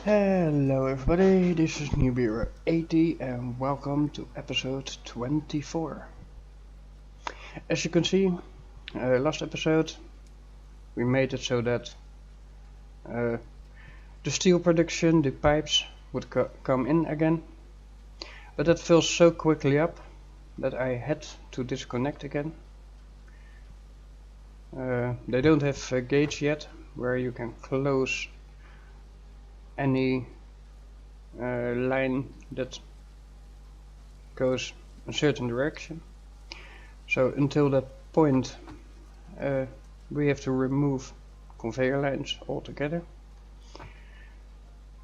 Hello everybody, this is Newbie80 and welcome to episode 24. As you can see, last episode we made it so that the steel production, the pipes, would come in again. But that fills so quickly up that I had to disconnect again. They don't have a gauge yet where you can close any line that goes a certain direction. So until that point we have to remove conveyor lines altogether.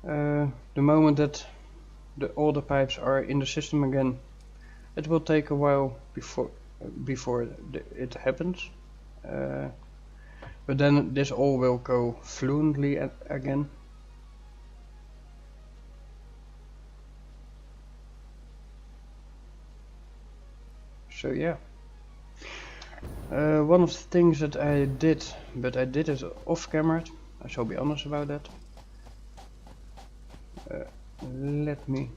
The moment that all the pipes are in the system again, it will take a while before it happens. But then this all will go fluently again. So yeah, one of the things that I did, but I did it off camera, I shall be honest about that. Let me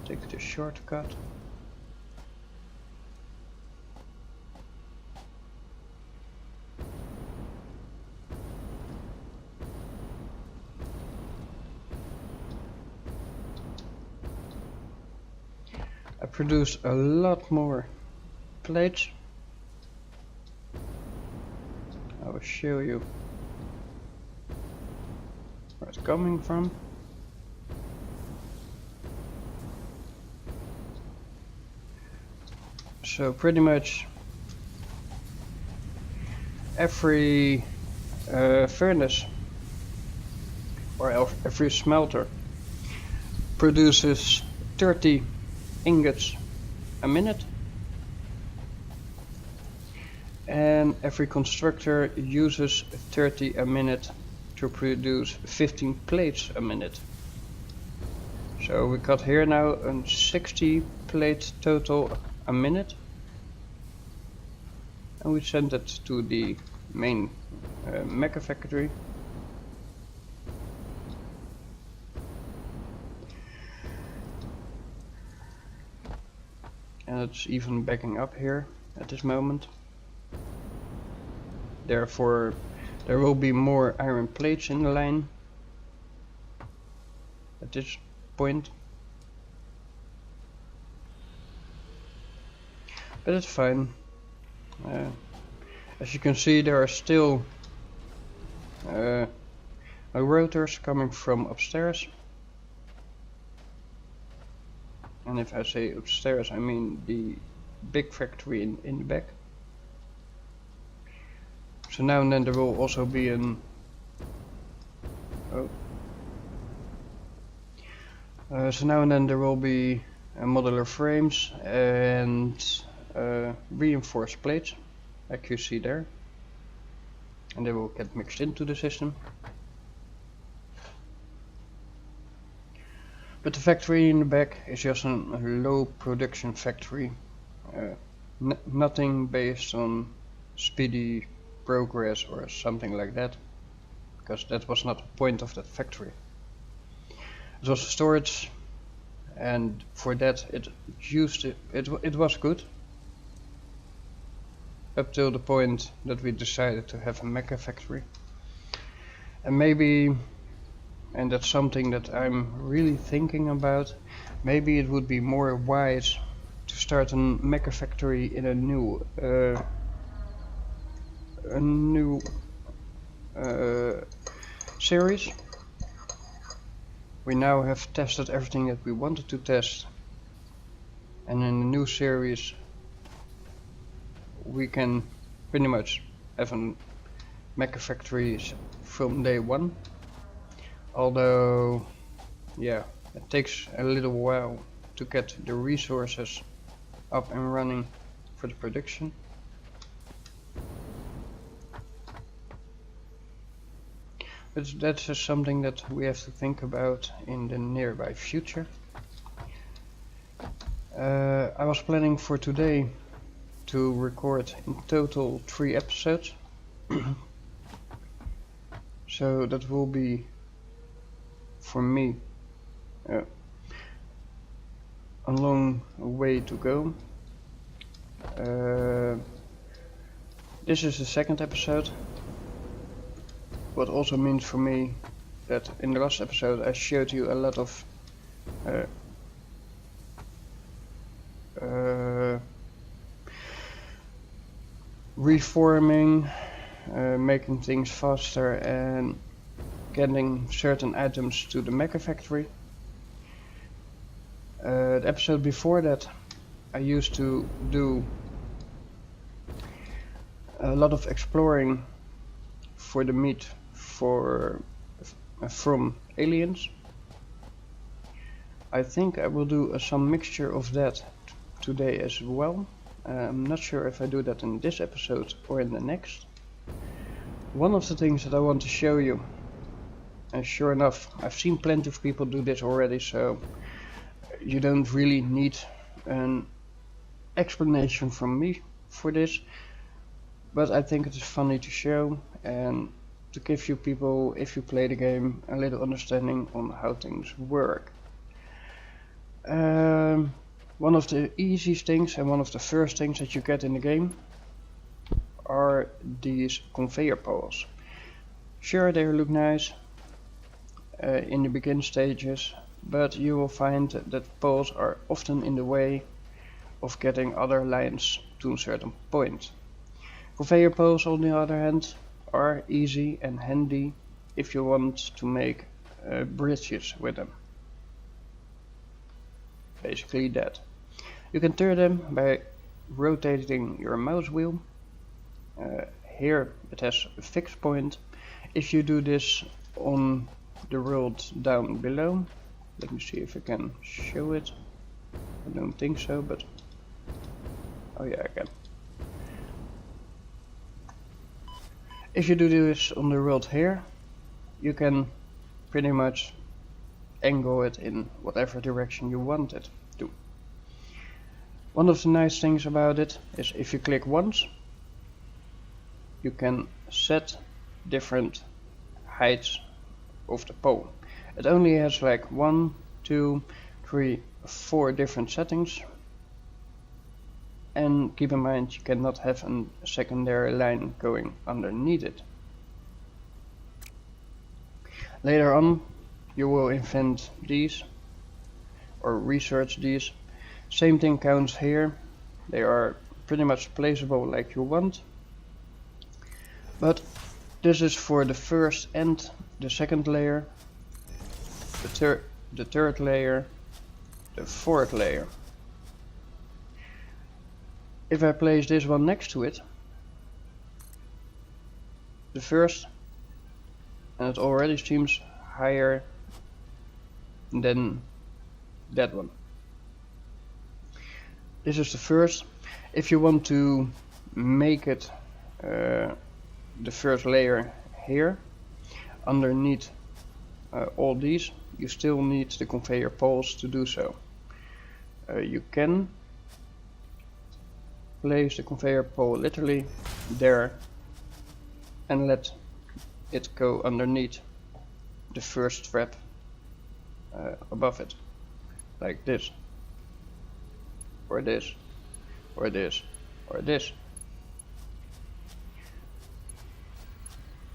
take the shortcut. I produced a lot more plates. I will show you where it's coming from. So pretty much every furnace or every smelter produces 30 ingots a minute, and every constructor uses 30 a minute to produce 15 plates a minute. So we got here now a 60 plate total a minute, and we send it to the main mecha factory. And it's even backing up here at this moment. Therefore there will be more iron plates in the line at this point. But it's fine. As you can see, there are still rotors coming from upstairs. And if I say upstairs, I mean the big factory in the back. So now and then there will also be so now and then there will be modular frames and reinforced plates, like you see there, and they will get mixed into the system. But the factory in the back is just a low production factory, nothing based on speedy progress or something like that, because that was not the point of that factory. It was storage, and for that it was good up till the point that we decided to have a mecha factory. And maybe, and that's something that I'm really thinking about, maybe it would be more wise to start a mecha factory in a new series. We now have tested everything that we wanted to test, and in the new series we can pretty much have a mecha factory from day one. Although, yeah, it takes a little while to get the resources up and running for the production. But that's just something that we have to think about in the nearby future. I was planning for today to record in total 3 episodes. So that will be for me a long way to go. This is the second episode, what also means for me that in the last episode I showed you a lot of reforming, making things faster and getting certain items to the Mecha factory. The episode before that I used to do a lot of exploring for the meat from aliens. I think I will do some mixture of that today as well. I'm not sure if I do that in this episode or in the next. One of the things that I want to show you, and sure enough, I've seen plenty of people do this already, so you don't really need an explanation from me for this, but I think it is funny to show and to give you people, if you play the game, a little understanding on how things work. One of the easiest things and one of the first things that you get in the game are these conveyor poles. Sure, they look nice in the begin stages, but you will find that poles are often in the way of getting other lines to a certain point. Conveyor poles, on the other hand, are easy and handy if you want to make bridges with them. Basically that. You can turn them by rotating your mouse wheel. Here it has a fixed point. If you do this on the world down below, let me see if I can show it. I don't think so, but oh yeah, I can. If you do this on the world here, you can pretty much angle it in whatever direction you want it to. One of the nice things about it is if you click once, you can set different heights of the pole. It only has like 1, 2, 3, 4 different settings. And keep in mind, you cannot have a secondary line going underneath it. Later on, you will invent these or research these. Same thing counts here. They are pretty much placeable like you want. But this is for the first and the second layer, the third layer, the fourth layer. If I place this one next to it, the first, and it already seems higher than that one. This is the first. If you want to make it the first layer here, underneath all these, you still need the conveyor poles to do so. You can place the conveyor pole literally there and let it go underneath the first strap above it, like this, or this, or this, or this.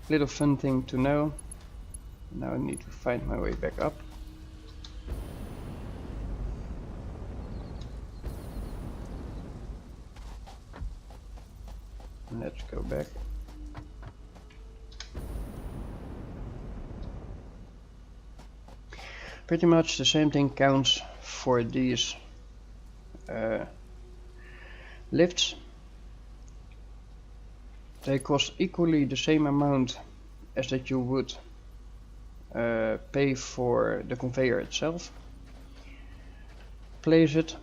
Little fun thing to know. Now I need to find my way back up. Let's go back. Pretty much the same thing counts for these lifts. They cost equally the same amount as that you would pay for the conveyor itself. Place it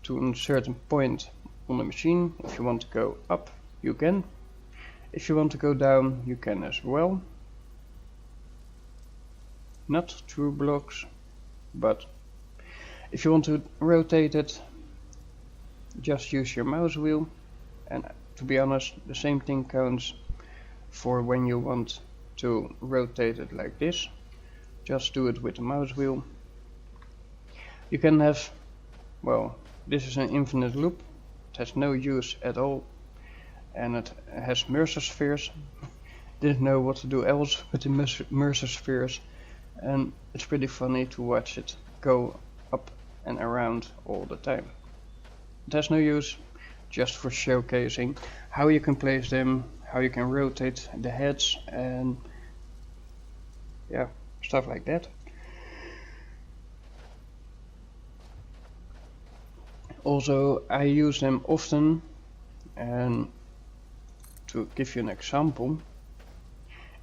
to a certain point on the machine. If you want to go up, you can. If you want to go down, you can as well. Not through blocks, but if you want to rotate it, just use your mouse wheel. And to be honest, the same thing counts for when you want to rotate it like this. just do it with the mouse wheel. You can have, well, this is an infinite loop. It has no use at all, and it has Mercer spheres. Didn't know what to do else with the Mercer spheres, and it's pretty funny to watch it go up and around all the time. It has no use, just for showcasing how you can place them, how you can rotate the heads, and yeah, stuff like that. Also, I use them often, and to give you an example,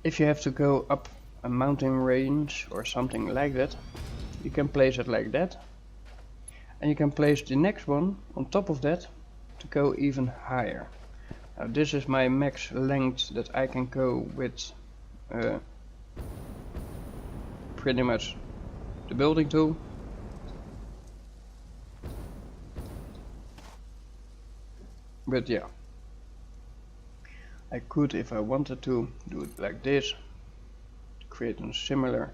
if you have to go up a mountain range or something like that, you can place it like that, and you can place the next one on top of that to go even higher. Now this is my max length that I can go with pretty much the building tool. But yeah, I could, if I wanted to, do it like this to create a similar.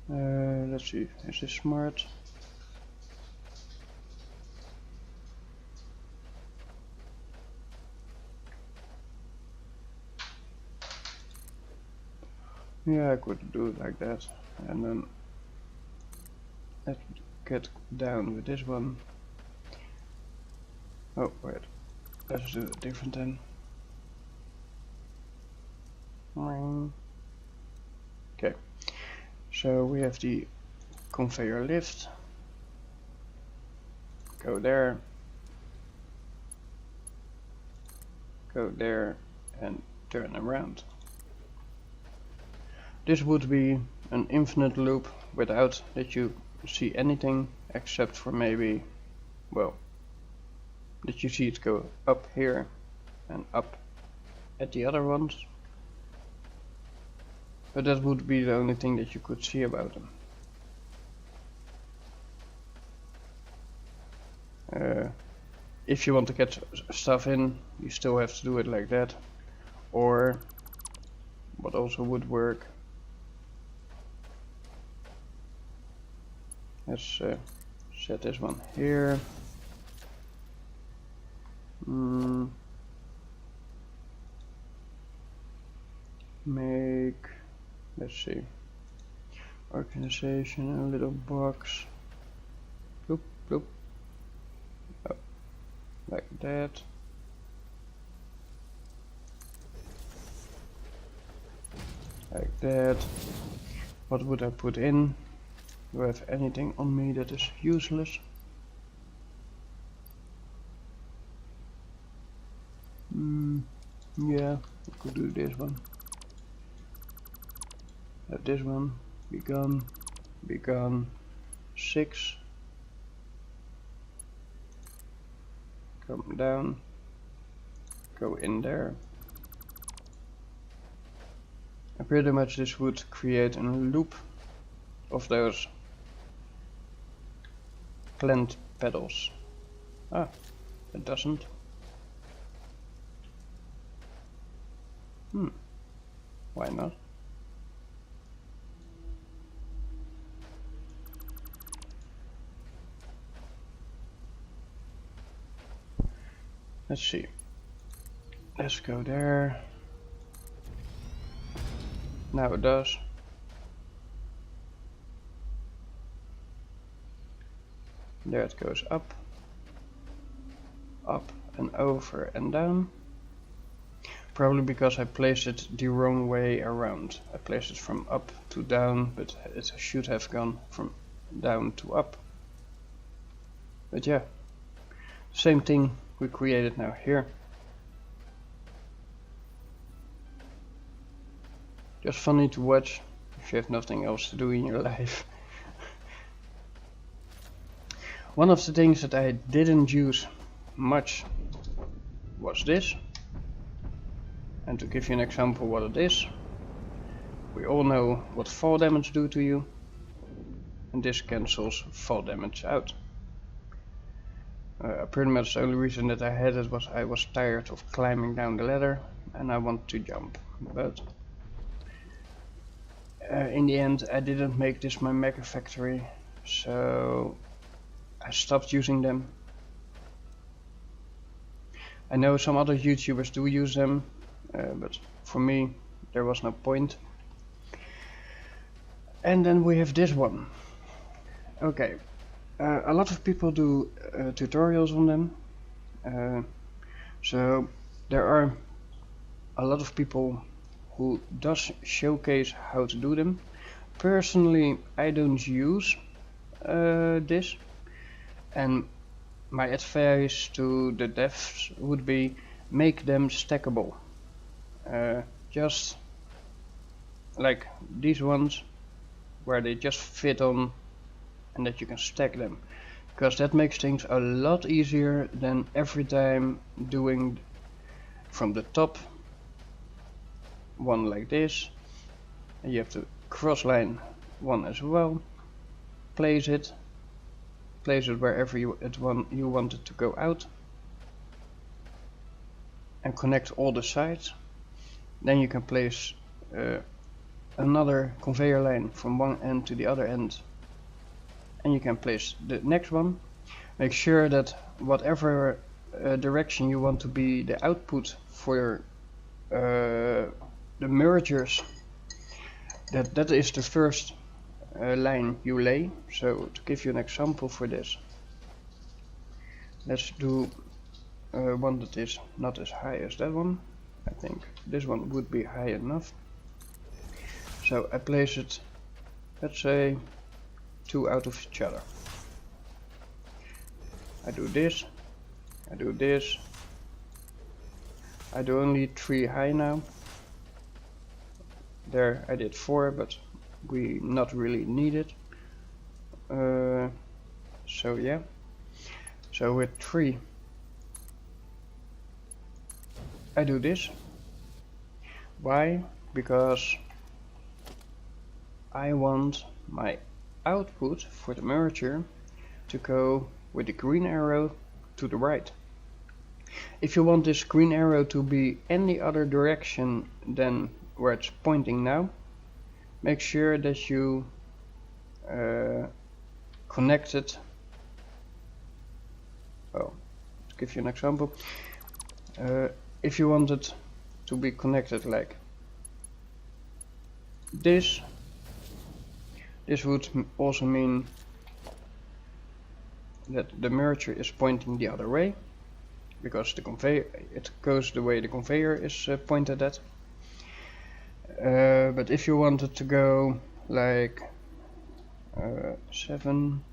Let's see, is this smart? Yeah, I could do it like that, and then let's get down with this one. Oh wait, let's do it different then. Okay, so we have the conveyor lift. Go there, and turn around. This would be an infinite loop without that you see anything except for maybe, well, that you see it go up here and up at the other ones. But that would be the only thing that you could see about them. If you want to get stuff in, you still have to do it like that. Or, what also would work, let's set this one here. Make, let's see, organization, a little box. Bloop, bloop. Oh, like that. Like that. What would I put in? Do I have anything on me that is useless? Yeah, I could do this one. Let this one be gone, 6. Come down, go in there. And pretty much this would create a loop of those plant pedals. Ah, it doesn't. Why not? Let's see. Let's go there. Now it does. There it goes up and over and down. Probably because I placed it the wrong way around. I placed it from up to down, but it should have gone from down to up. But yeah, same thing we created now here. Just funny to watch if you have nothing else to do in your life. One of the things that I didn't use much was this. And to give you an example what it is, we all know what fall damage do to you, and this cancels fall damage out. Pretty much the only reason that I had it was I was tired of climbing down the ladder and I want to jump. But in the end I didn't make this my mega factory, so I stopped using them. I know some other YouTubers do use them, but for me there was no point. And then we have this one. Okay, a lot of people do tutorials on them, so there are a lot of people who does showcase how to do them. Personally, I don't use this, and my advice to the devs would be make them stackable. Just like these ones, where they just fit on and that you can stack them, because that makes things a lot easier than every time doing from the top one like this, and you have to cross line one as well, place it wherever you want it to go out, and connect all the sides. Then you can place another conveyor line from one end to the other end, and you can place the next one. Make sure that whatever direction you want to be the output for the mergers, that is the first line you lay. So to give you an example for this, let's do one that is not as high as that one. I think this one would be high enough. So I place it, let's say, 2 out of each other. I do this, I do this, I do only 3 high now. There I did 4, but we not really need it. So yeah, so with 3 I do this. Why? Because I want my output for the merger to go with the green arrow to the right. If you want this green arrow to be any other direction than where it's pointing now, make sure that you connect it. Oh, to give you an example, if you want it to be connected like this, this would also mean that the merger is pointing the other way, because the conveyor, it goes the way the conveyor is pointed at. But if you want it to go like 7,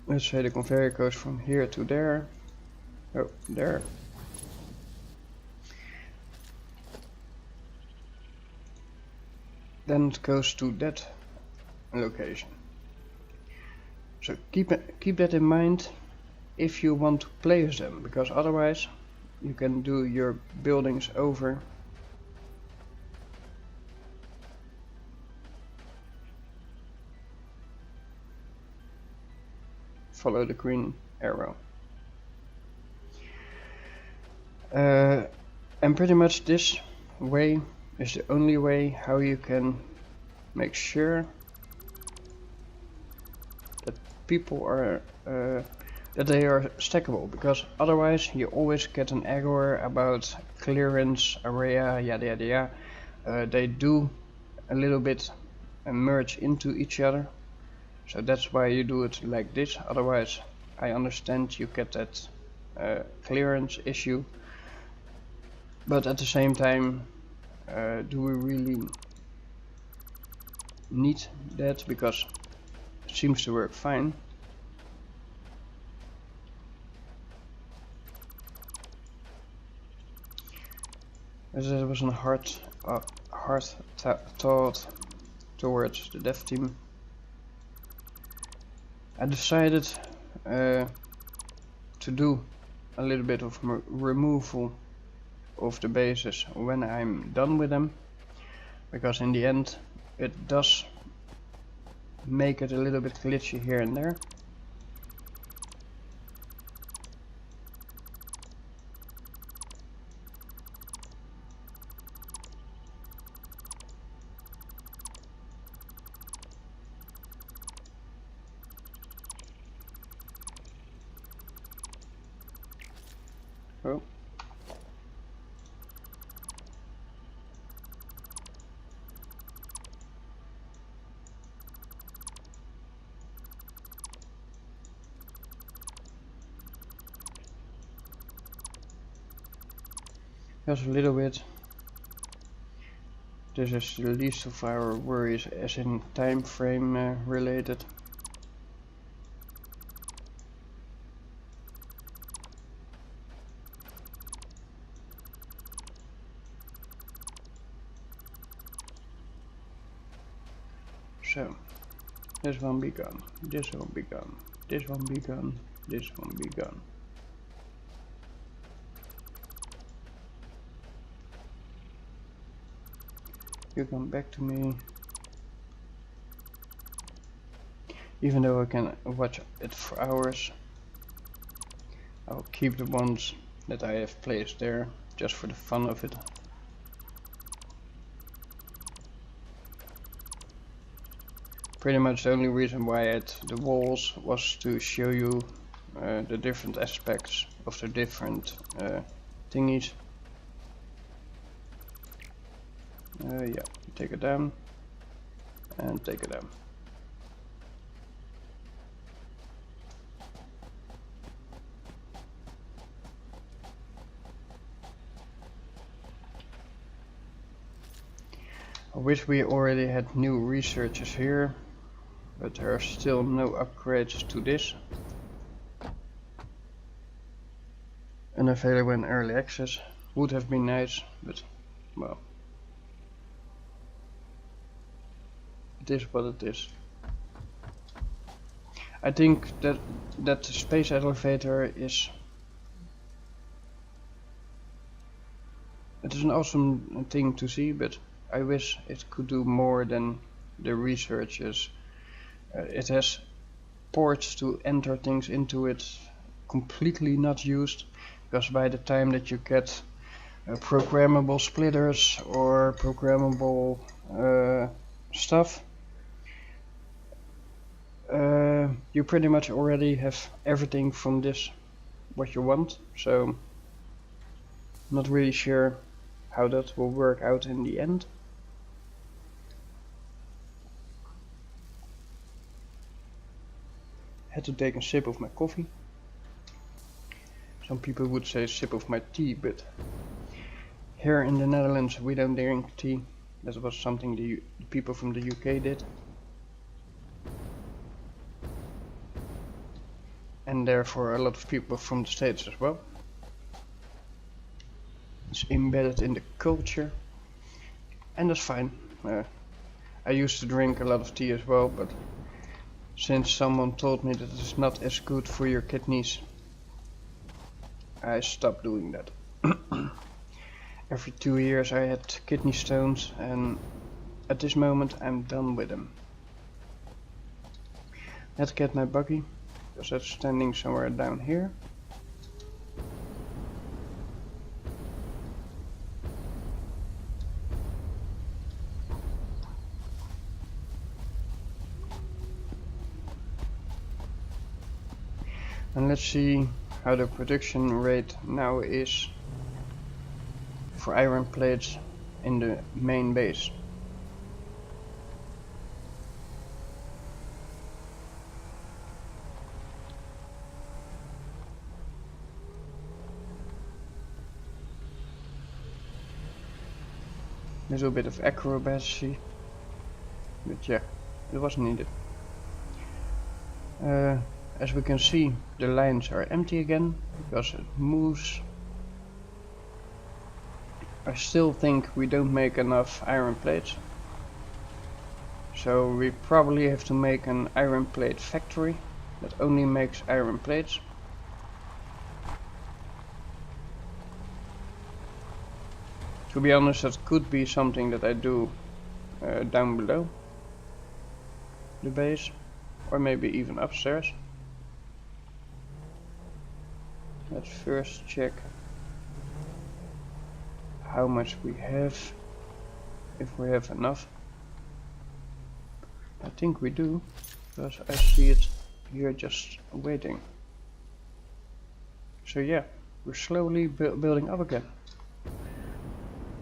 let's say the conveyor goes from here to there. Oh, there. Then it goes to that location. So keep that in mind if you want to place them, because otherwise you can do your buildings over. Follow the green arrow. And pretty much this way is the only way how you can make sure that people are that they are stackable, because otherwise you always get an error about clearance, area, yada yada yada. They do a little bit merge into each other, so that's why you do it like this. Otherwise, I understand you get that clearance issue, but at the same time, do we really need that? Because it seems to work fine. That was a hard thought towards the dev team. I decided to do a little bit of removal of the bases when I'm done with them, because in the end it does make it a little bit glitchy here and there. Oh. Just a little bit. This is the least of our worries as in time frame related. So, this one be gone, this one be gone, this one be gone, this one be gone. You come back to me. Even though I can watch it for hours, I'll keep the ones that I have placed there just for the fun of it. Pretty much the only reason why I had the walls was to show you the different aspects of the different thingies. Yeah, take it down and take it down. I wish we already had new researchers here, but there are still no upgrades to this. Unavailable in early access would have been nice, but well, it is what it is. I think that the space elevator is an awesome thing to see, but I wish it could do more than the researchers. It has ports to enter things into it, completely not used, because by the time that you get programmable splitters or programmable stuff, you pretty much already have everything from this what you want, so not really sure how that will work out in the end. Had to take a sip of my coffee. Some people would say sip of my tea, but here in the Netherlands we don't drink tea. That was something the people from the UK did. And therefore a lot of people from the States as well. It's embedded in the culture, and that's fine. I used to drink a lot of tea as well, but since someone told me that it's not as good for your kidneys, I stopped doing that. Every 2 years I had kidney stones, and at this moment I'm done with them. Let's get my buggy, because that's standing somewhere down here. And let's see how the production rate now is for iron plates in the main base. Little bit of acrobacy, but yeah, it was needed. As we can see, the lines are empty again because it moves. I still think we don't make enough iron plates, so we probably have to make an iron plate factory that only makes iron plates. To be honest, that could be something that I do down below the base, or maybe even upstairs. Let's first check how much we have, if we have enough. I think we do, because I see it here just waiting. So yeah, we're slowly building up again.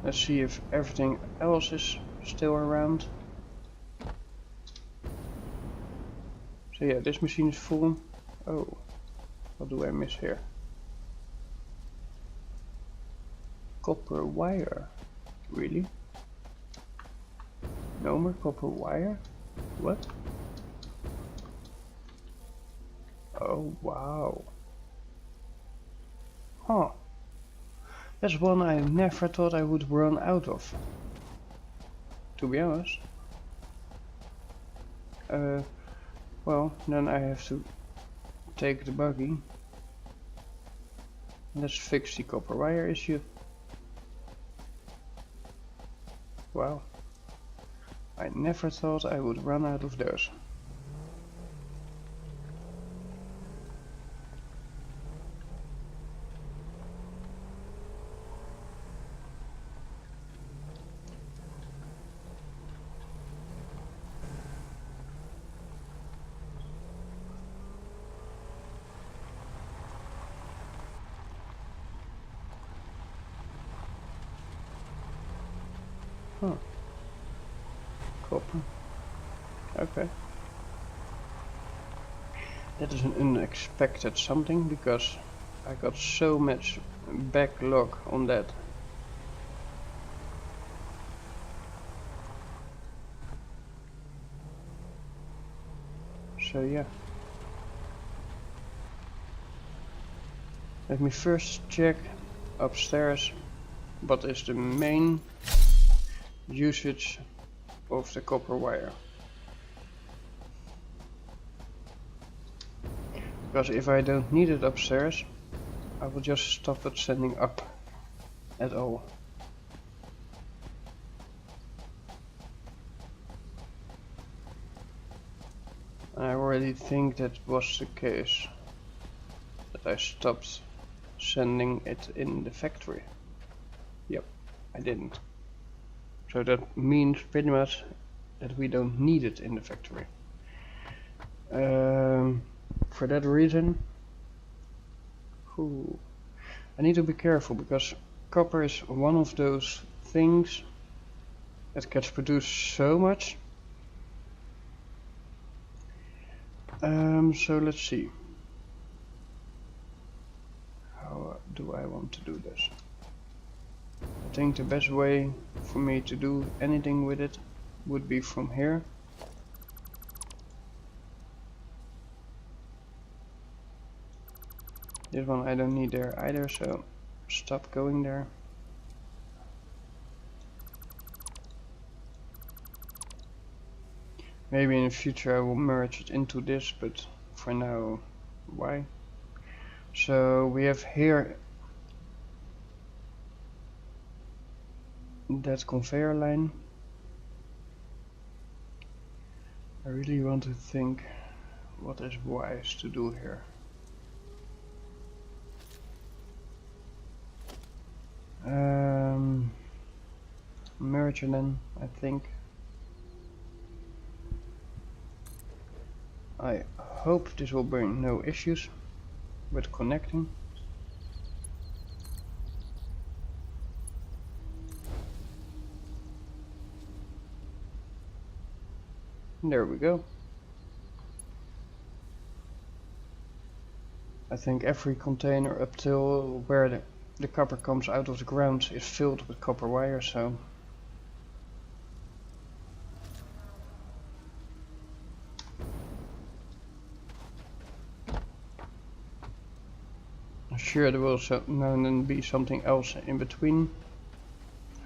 Let's see if everything else is still around. So yeah, this machine is full. Oh, what do I miss here? Copper wire. Really? No more copper wire? What? Oh wow. Huh. That's one I never thought I would run out of. To be honest. Well, then I have to take the buggy. Let's fix the copper wire issue. Wow. I never thought I would run out of those. Huh. Copper. Okay. That is an unexpected something, because I got so much backlog on that. So yeah. Let me first check upstairs what is the main usage of the copper wire. Because if I don't need it upstairs, I will just stop it sending up at all. I already think that was the case, that I stopped sending it in the factory. Yep, I didn't. So that means pretty much that we don't need it in the factory. For that reason, I need to be careful, because copper is one of those things that gets produced so much. So let's see. How do I want to do this? I think the best way for me to do anything with it would be from here. This one I don't need there either, so stop going there. Maybe in the future I will merge it into this, but for now, why? So we have here that conveyor line. I really want to think what is wise to do here. Merge then, I think. I hope this will bring no issues with connecting. There we go. I think every container up till where the copper comes out of the ground is filled with copper wire, so I'm sure there will now and then be something else in between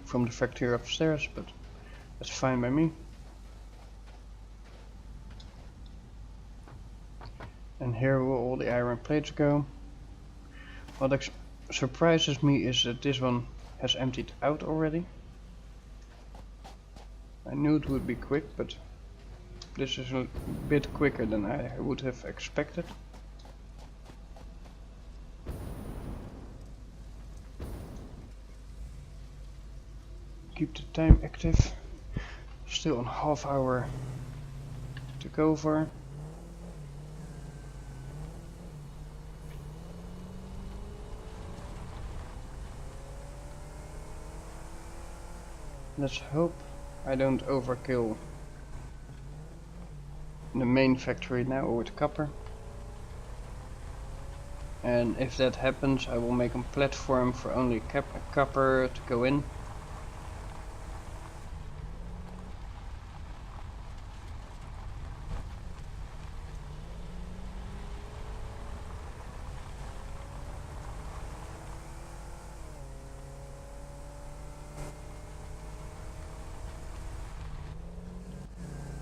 from the factory upstairs, but that's fine by me. And here will all the iron plates go. What surprises me is that this one has emptied out already. I knew it would be quick, but this is a bit quicker than I would have expected. Keep the time active. Still a half hour to go for. Let's hope I don't overkill the main factory now with copper. And if that happens, I will make a platform for only copper to go in.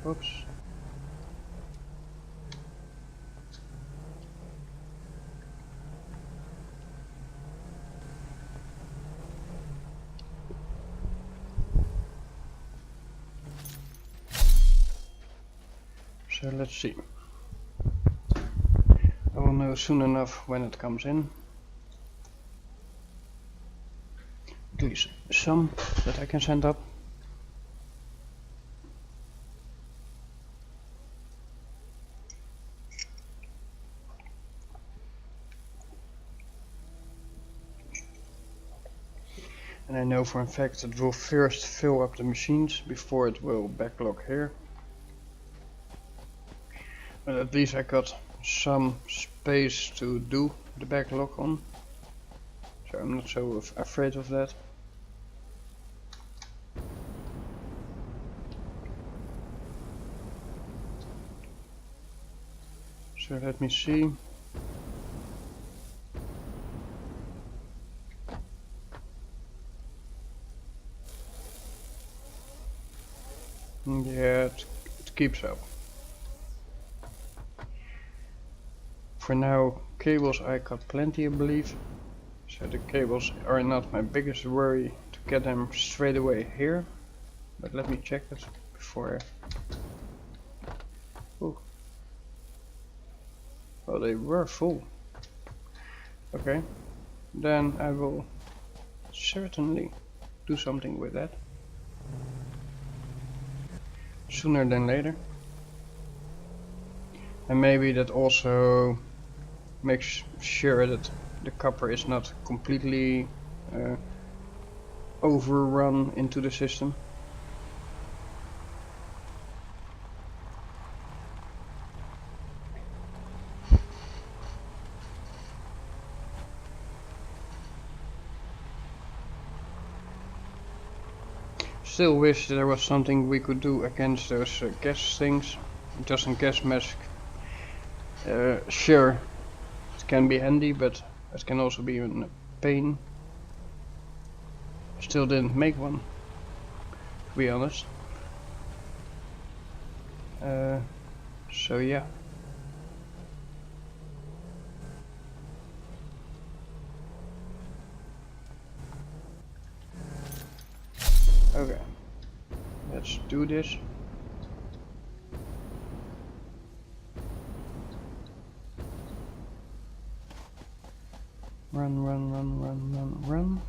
Oops. So let's see. I will know soon enough when it comes in. At least some that I can send up. And I know for a fact it will first fill up the machines before it will backlog here. But at least I got some space to do the backlog on. So I'm not so afraid of that. So let me see. Yeah, it keeps up. For now, cables I got plenty, I believe. So the cables are not my biggest worry to get them straight away here. But let me check it before. Oh, well, they were full. Okay, then I will certainly do something with that. Sooner than later. And maybe that also makes sure that the copper is not completely overrun into the system. Still wish there was something we could do against those gas things. Just in gas mask. Sure, it can be handy, but it can also be a pain. Still didn't make one, to be honest. So yeah. Okay, let's do this. Run, run, run, run, run, run.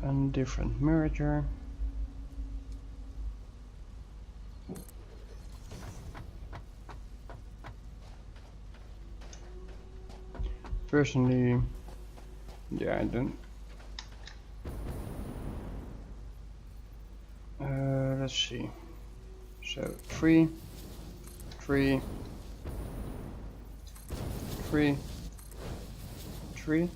And different merger. Personally, yeah, I don't. Let's see. So 3, 3, 3, 3.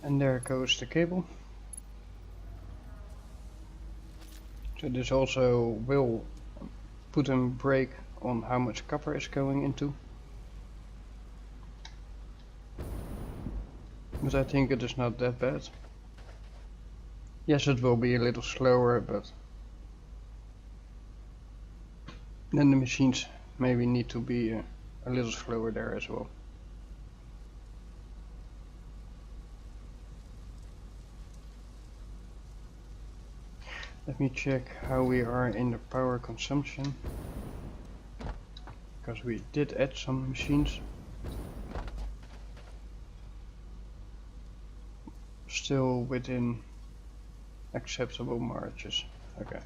And there goes the cable. So this also will put a brake on how much copper is going into. But I think it is not that bad. Yes, it will be a little slower, but then the machines maybe need to be a little slower there as well. Let me check how we are in the power consumption, because we did add some machines. Still within acceptable margins. Okay.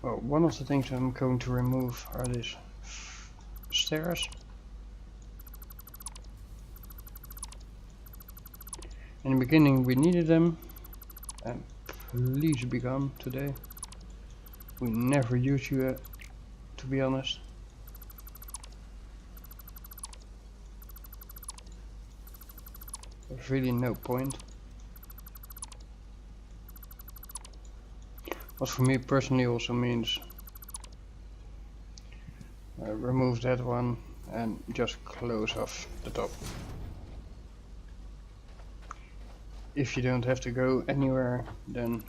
Well, one of the things I'm going to remove are these stairs. In the beginning we needed them, and please be gone today. We never use you, to be honest. There's really no point. What for me personally also means remove that one and just close off the top. If you don't have to go anywhere, then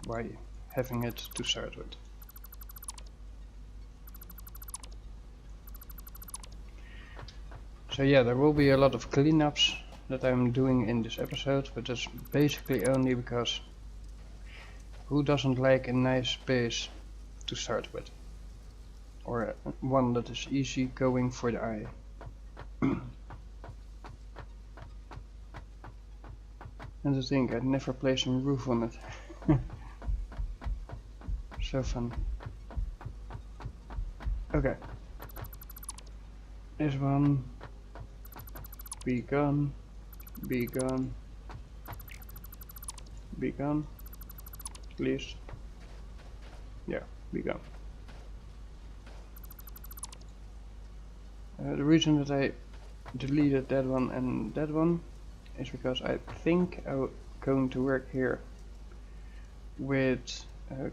why having it to start with? So yeah, there will be a lot of cleanups that I'm doing in this episode, but that's basically only because who doesn't like a nice base to start with? Or one that is easy going for the eye. And to think, I'd never placed a roof on it. So fun. Okay. This one. Be gone. Be gone. Be gone. Please. Yeah, be gone. The reason that I deleted that one and that one is because I think I'm going to work here with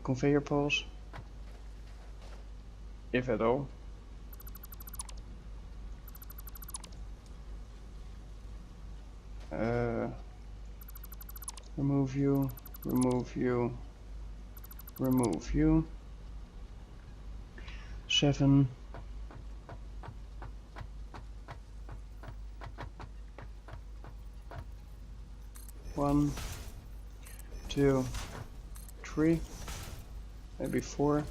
conveyor poles, if at all. Remove you, remove you, remove you. 7. 1, 2, 3, maybe 4.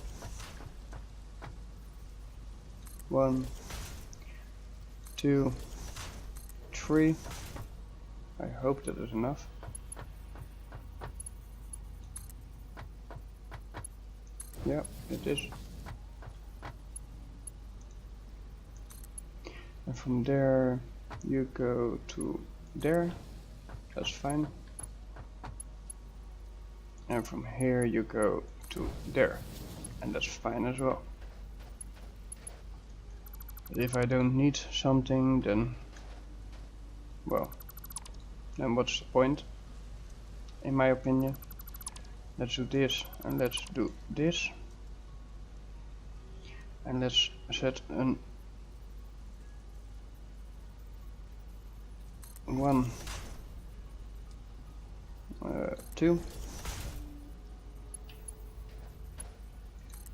1, 2, 3. I hope that is enough. Yeah, it is. And from there you go to there. That's fine. And from here you go to there. And that's fine as well. But if I don't need something, then, well, then what's the point? In my opinion. Let's do this and let's do this. And let's set an 1, 2.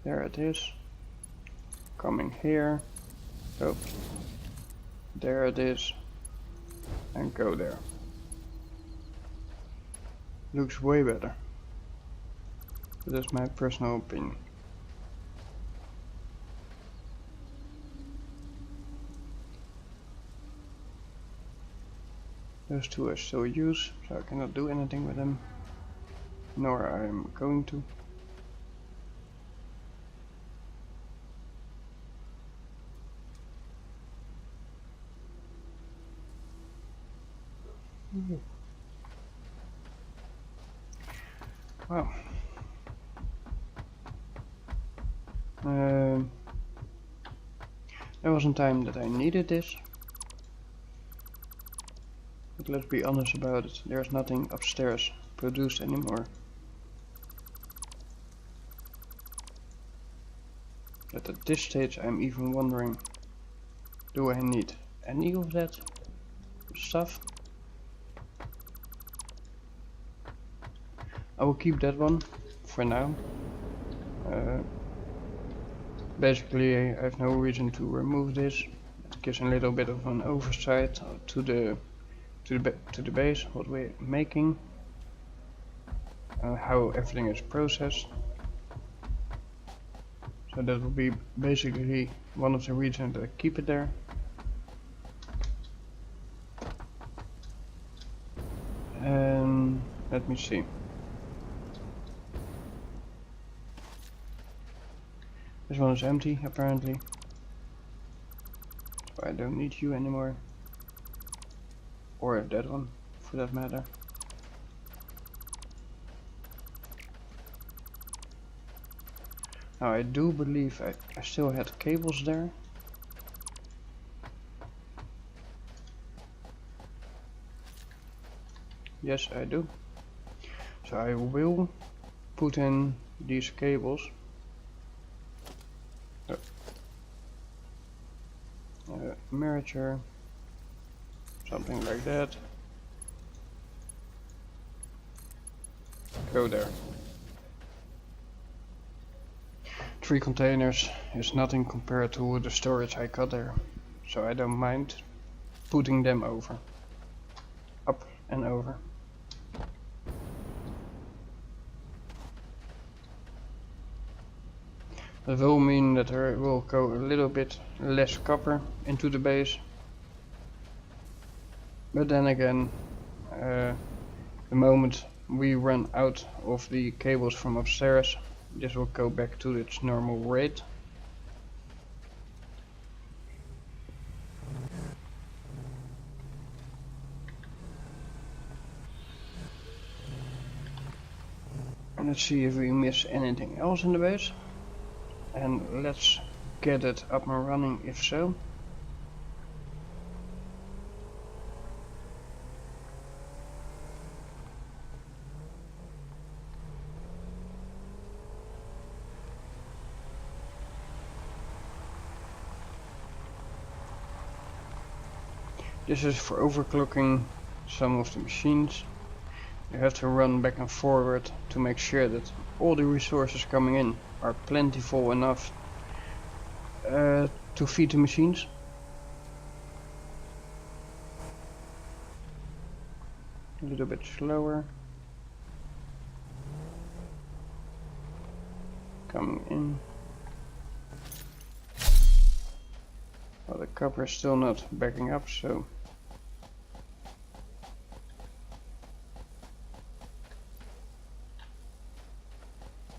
There it is. Coming here. Oh. There it is. And go there. Looks way better. But that's my personal opinion. Those two I still use, so I cannot do anything with them. Nor I'm going to. Wow. There was a time that I needed this. But let's be honest about it, there's nothing upstairs produced anymore. But at this stage I'm even wondering, do I need any of that stuff? I will keep that one for now. Basically I have no reason to remove this. It gives a little bit of an oversight to the base, what we're making, how everything is processed. So that will be basically one of the reasons that I keep it there. And let me see. This one is empty apparently, so I don't need you anymore, or that one for that matter. Now I do believe I still had cables there. Yes, I do. So I will put in these cables. Miniature, something like that. Go there. 3 containers is nothing compared to the storage I got there, so I don't mind putting them over, up and over. That will mean that there will go a little bit less copper into the base, but then again, the moment we run out of the cables from upstairs, this will go back to its normal rate. And let's see if we miss anything else in the base. And let's get it up and running if so. This is for overclocking some of the machines. You have to run back and forward to make sure that all the resources coming in are plentiful enough to feed the machines. A little bit slower. Coming in. Well, the copper is still not backing up, so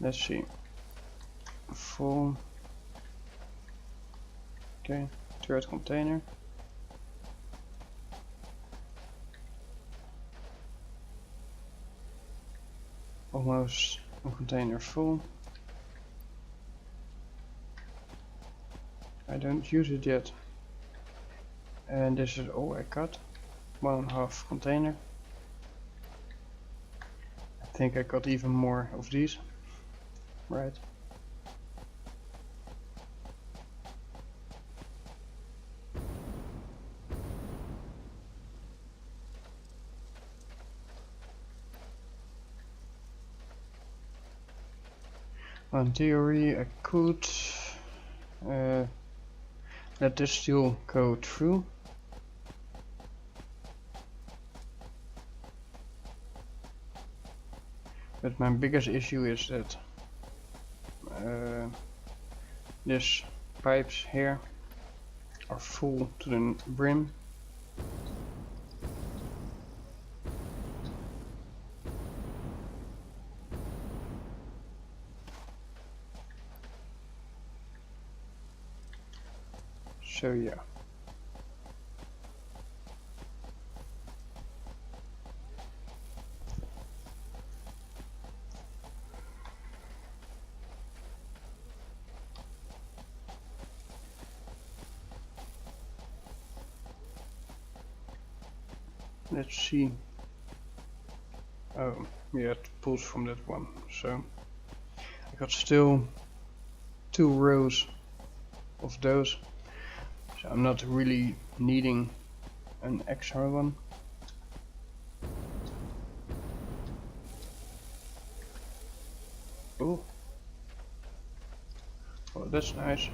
let's see. Full. Okay, 3rd container. Almost a container full. I don't use it yet. And this is all I got. 1.5 container. I think I got even more of these. Right. In theory I could let this still go through. But my biggest issue is that these pipes here are full to the brim. So yeah. Let's see. Oh, yeah, it pulls from that one. So I got still 2 rows of those, so I'm not really needing an extra one. Oh, well, that's nice.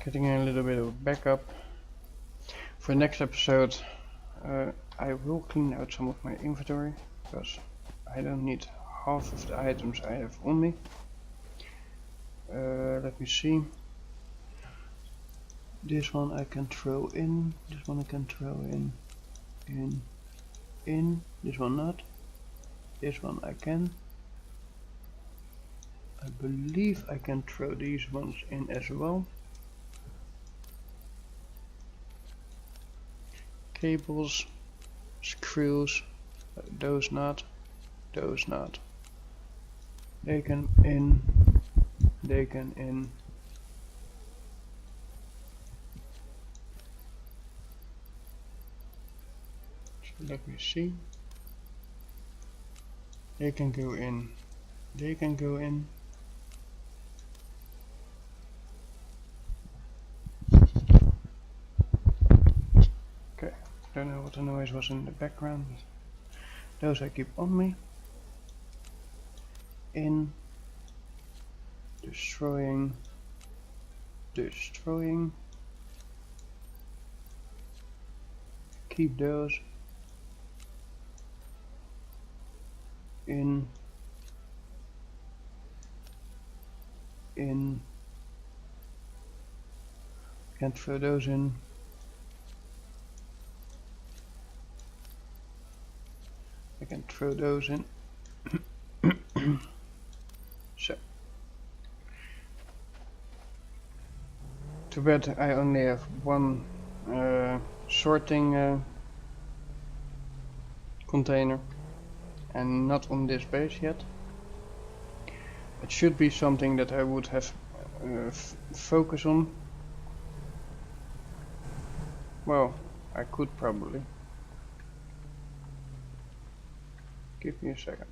Getting a little bit of backup. For next episode, I will clean out some of my inventory, because I don't need half of the items I have on me. Let me see. This one I can throw in, this one I can throw in. This one not. This one I can. I believe I can throw these ones in as well. Cables, screws, those not, those not. They can in, they can in. So let me see. They can go in, they can go in. Don't know what the noise was in the background, but those I keep on me. In, destroying, destroying. Keep those. In, can't throw those in. I can throw those in. So, too bad I only have one sorting container and not on this base yet. It should be something that I would have focus on. Well, I could probably. Give me a second.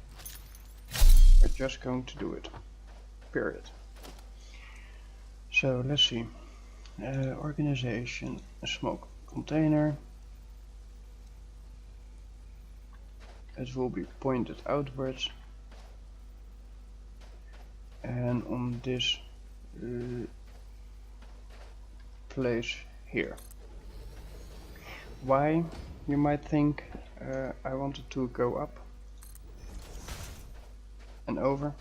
We're just going to do it. Period. So let's see. Organization, a smoke container. It will be pointed outwards. And on this place here. Why, you might think, I wanted to go up and over.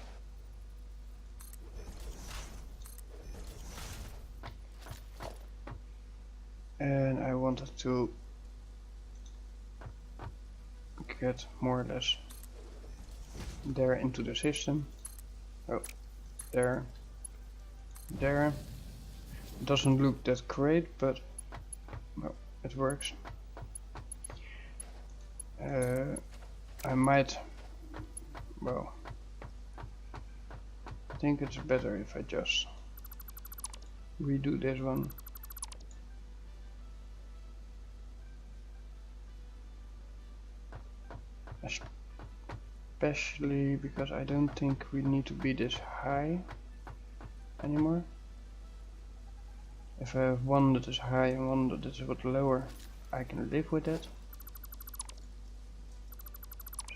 And I wanted to get more or less there into the system. Oh, there, there. It doesn't look that great, but well, it works. I might, well, I think it's better if I just redo this one. Especially because I don't think we need to be this high anymore. If I have one that is high and one that is a bit lower, I can live with that.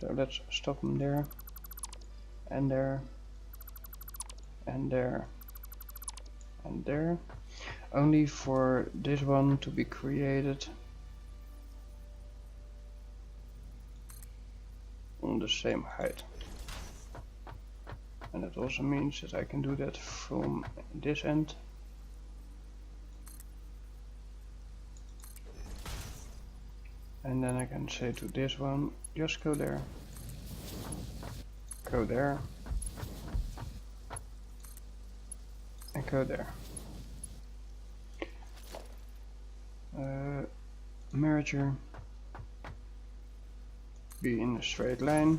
So let's stop them there, and there, and there, and there. Only for this one to be created on the same height. And that also means that I can do that from this end. And then I can say to this one, just go there, and go there. Merger, be in a straight line.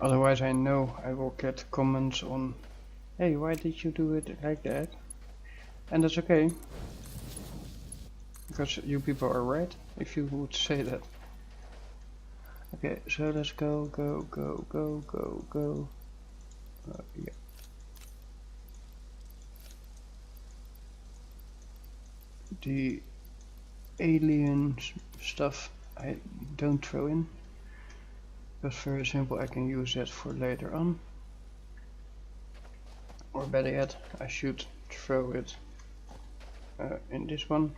Otherwise I know I will get comments on, hey, why did you do it like that? And that's okay, because you people are right if you would say that. Okay, so let's go. Yeah. The alien stuff I don't throw in. That's very simple, I can use that for later on. Or better yet, I should throw it in this one.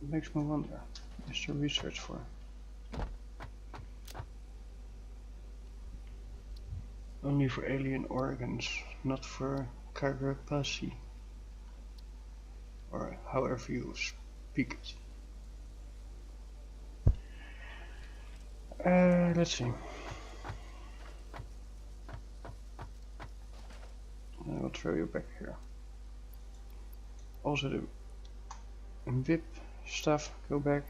Makes me wonder, is there research for? Only for alien organs, not for carapace. Or however you speak it. Let's see. I will throw you back here. Also the VIP stuff, go back.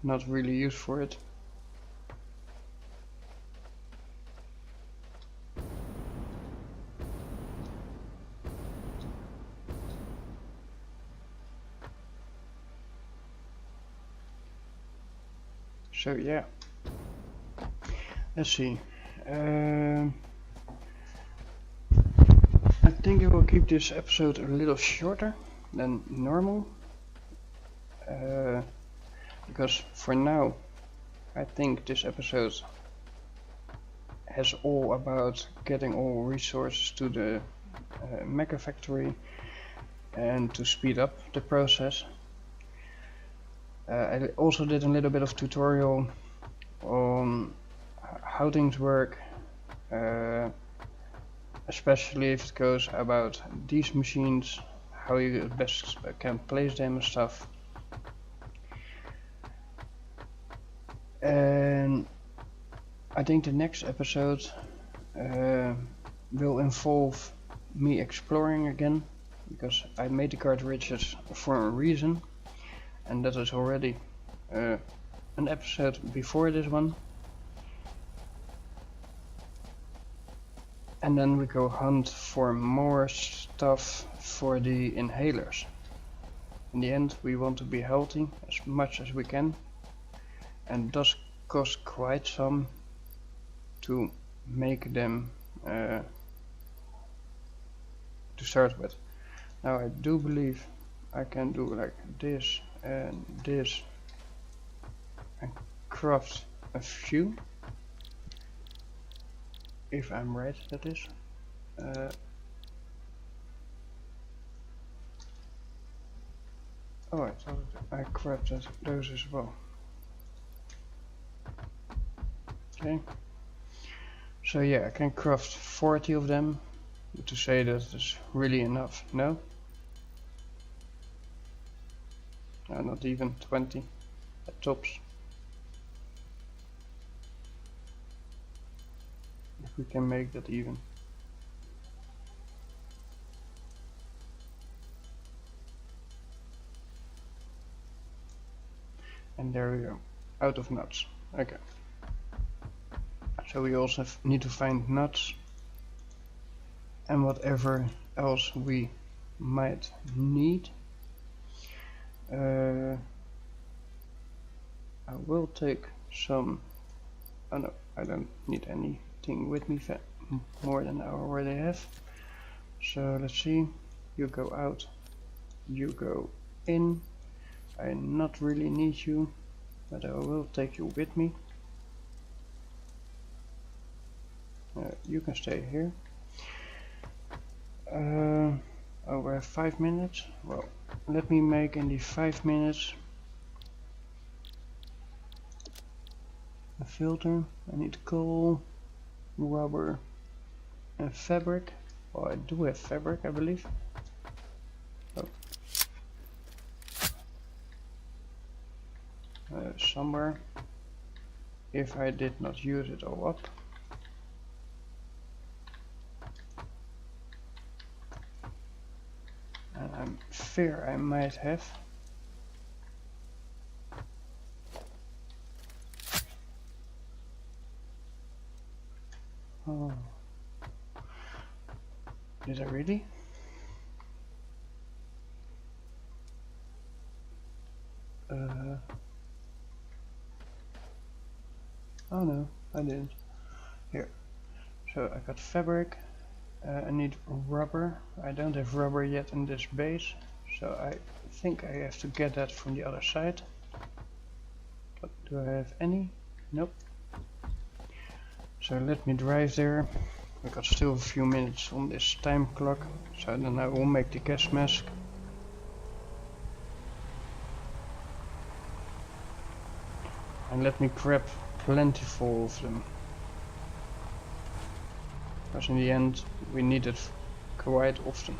Not really used for it. So yeah, let's see. I think I will keep this episode a little shorter than normal. Because for now, I think this episode has all about getting all resources to the mecha factory and to speed up the process. I also did a little bit of tutorial on how things work, especially if it goes about these machines, how you best can place them and stuff. And I think the next episode will involve me exploring again, because I made the cartridges for a reason, and that is already an episode before this one. And then we go hunt for more stuff for the inhalers. In the end, we want to be healthy as much as we can, and it does cost quite some to make them to start with. Now I do believe I can do like this and this and craft a few, if I'm right, that is. Oh, I thought I crafted those as well. Okay. So yeah, I can craft 40 of them. But to say that is really enough, no? Not even 20 at tops. If we can make that even. And there we go, out of nuts. Okay. So we also need to find nuts and whatever else we might need. I will take some. Oh no, I don't need anything with me more than I already have. So let's see. You go out, you go in. I not really need you, but I will take you with me. You can stay here. Oh, we have 5 minutes. Well, let me make in the 5 minutes a filter. I need coal, rubber, and fabric. Well, I do have fabric, I believe. Oh. Somewhere, if I did not use it all up. And I fear I might have. Oh. Did I really? Oh no, I didn't. Here. So I got fabric. I need rubber. I don't have rubber yet in this base, so I think I have to get that from the other side. But do I have any? Nope. So let me drive there. We got still a few minutes on this time clock, so then I will make the gas mask. And let me grab plentiful of them. Because in the end we need it quite often.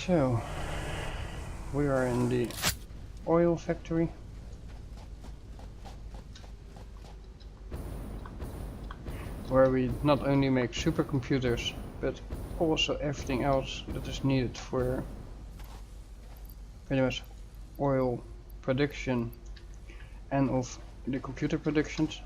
So, we are in the oil factory. Where we not only make supercomputers, but also everything else that is needed for pretty much oil production and of the computer productions.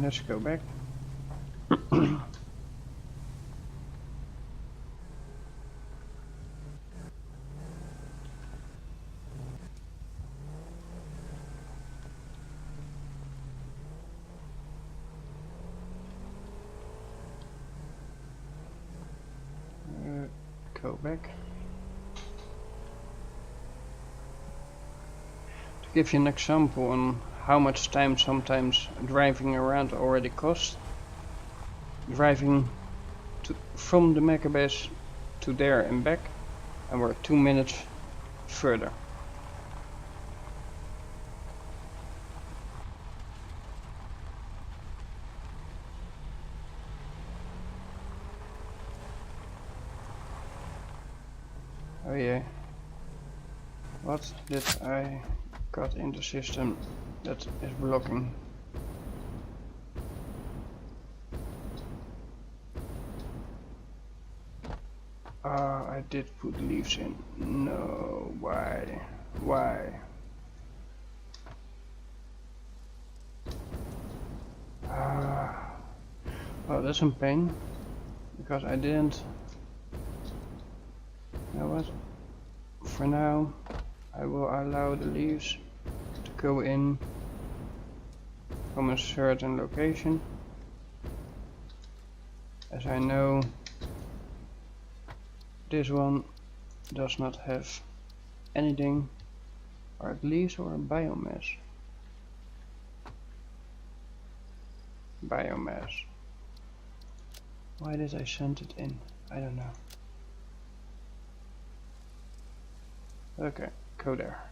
Let's go back. Go back. To give you an example on how much time sometimes driving around already costs. Driving from the mecha base to there and back, and we're 2 minutes further. Oh yeah. What did I got in the system that is blocking? I did put leaves in. No, why? Why? Well, that's a pain, because I didn't. You know what? For now, I will allow the leaves to go in from a certain location, as I know this one does not have anything, or at least or a biomass. Biomass. Why did I send it in? I don't know. Okay, go there.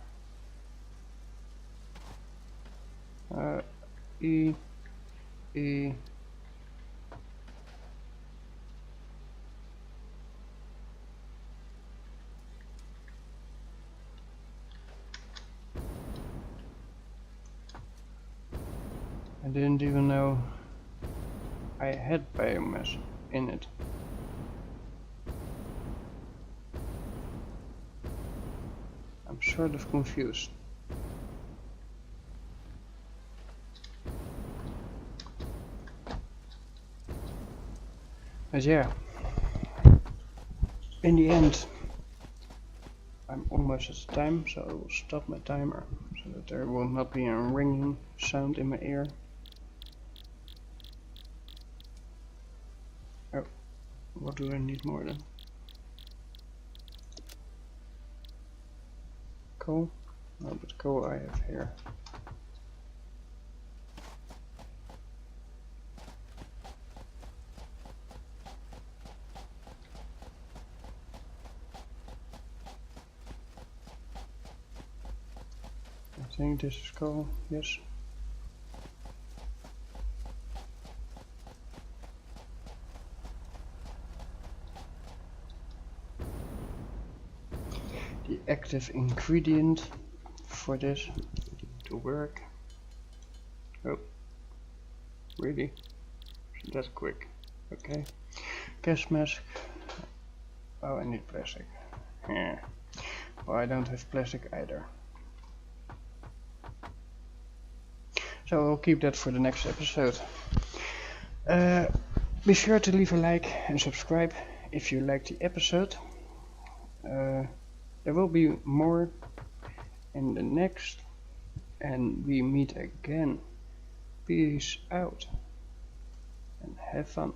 E. I didn't even know I had biomass in it. I'm sort of confused. But yeah, in the end, I'm almost at the time, so I will stop my timer so that there will not be a ringing sound in my ear. Oh, what do I need more then? Coal? No, but coal I have here. think this is cool, yes. The active ingredient for this to work. Oh, really? That's quick. Okay. Gas mask. Oh, I need plastic. Yeah. Well, I don't have plastic either. So I'll keep that for the next episode. Be sure to leave a like and subscribe if you liked the episode. There will be more in the next, and we meet again. Peace out and have fun.